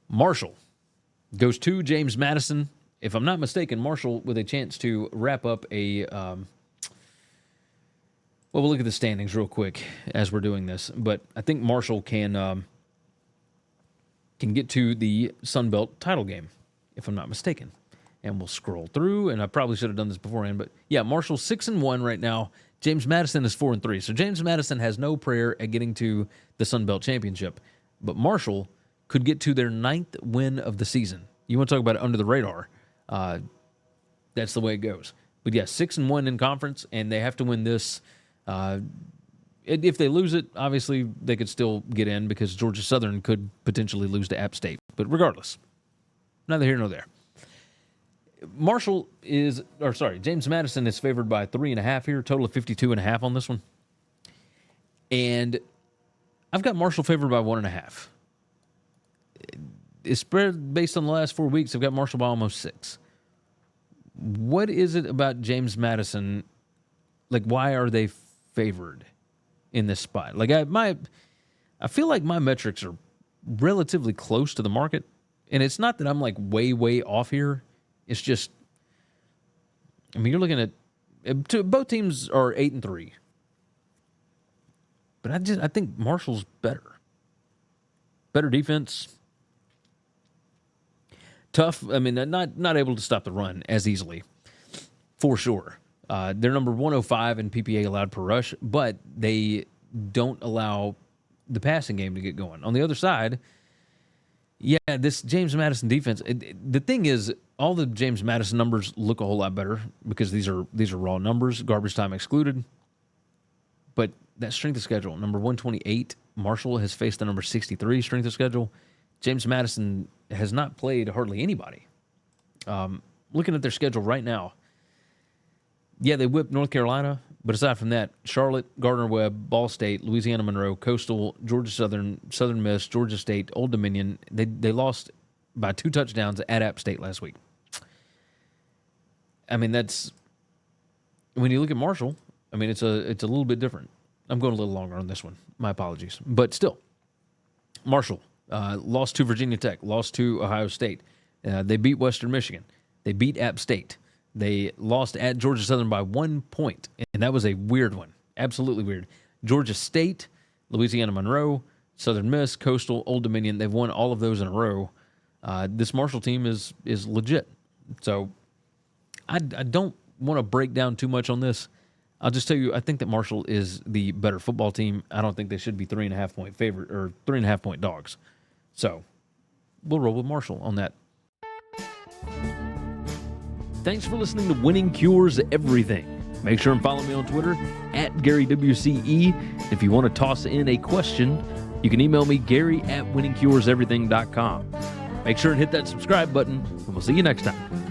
Marshall goes to James Madison. If I'm not mistaken, Marshall with a chance to wrap up a... we'll look at the standings real quick as we're doing this. But I think Marshall can get to the Sun Belt title game, if I'm not mistaken. And we'll scroll through, and I probably should have done this beforehand. But, yeah, Marshall's 6-1 right now. James Madison is 4-3. So James Madison has no prayer at getting to the Sun Belt Championship. But Marshall could get to their 9th win of the season. You want to talk about it under the radar. That's the way it goes. But, yeah, 6-1 in conference, and they have to win this. If they lose it, obviously they could still get in because Georgia Southern could potentially lose to App State. But regardless, neither here nor there. James Madison is favored by 3.5 here, total of 52.5 on this one. And I've got Marshall favored by 1.5. It's spread based on the last 4 weeks. I've got Marshall by almost 6. What is it about James Madison? Like, why are they favored in this spot? Like, I feel like my metrics are relatively close to the market. And it's not that I'm like way, way off here. It's just, I mean, you're looking at both teams are 8-3, but I think Marshall's better defense, tough. I mean, not able to stop the run as easily, for sure. They're number 105 in PPA allowed per rush, but they don't allow the passing game to get going. On the other side, yeah, this James Madison defense. The thing is, all the James Madison numbers look a whole lot better because these are raw numbers, garbage time excluded. But that strength of schedule, number 128, Marshall has faced the number 63 strength of schedule. James Madison has not played hardly anybody. Looking at their schedule right now, yeah, they whipped North Carolina, but aside from that, Charlotte, Gardner-Webb, Ball State, Louisiana Monroe, Coastal, Georgia Southern, Southern Miss, Georgia State, Old Dominion. They lost by 2 touchdowns at App State last week. I mean, that's when you look at Marshall. I mean, it's a little bit different. I'm going a little longer on this one. My apologies, but still, Marshall lost to Virginia Tech, lost to Ohio State. They beat Western Michigan. They beat App State. They lost at Georgia Southern by 1 point, and that was a weird one. Absolutely weird. Georgia State, Louisiana Monroe, Southern Miss, Coastal, Old Dominion, they've won all of those in a row. This Marshall team is legit. So I don't want to break down too much on this. I'll just tell you, I think that Marshall is the better football team. I don't think they should be 3.5 point favorite or 3.5 point dogs. So we'll roll with Marshall on that. Thanks for listening to Winning Cures Everything. Make sure and follow me on Twitter @GaryWCE. If you want to toss in a question, you can email me Gary@winningcureseverything.com. Make sure and hit that subscribe button, and we'll see you next time.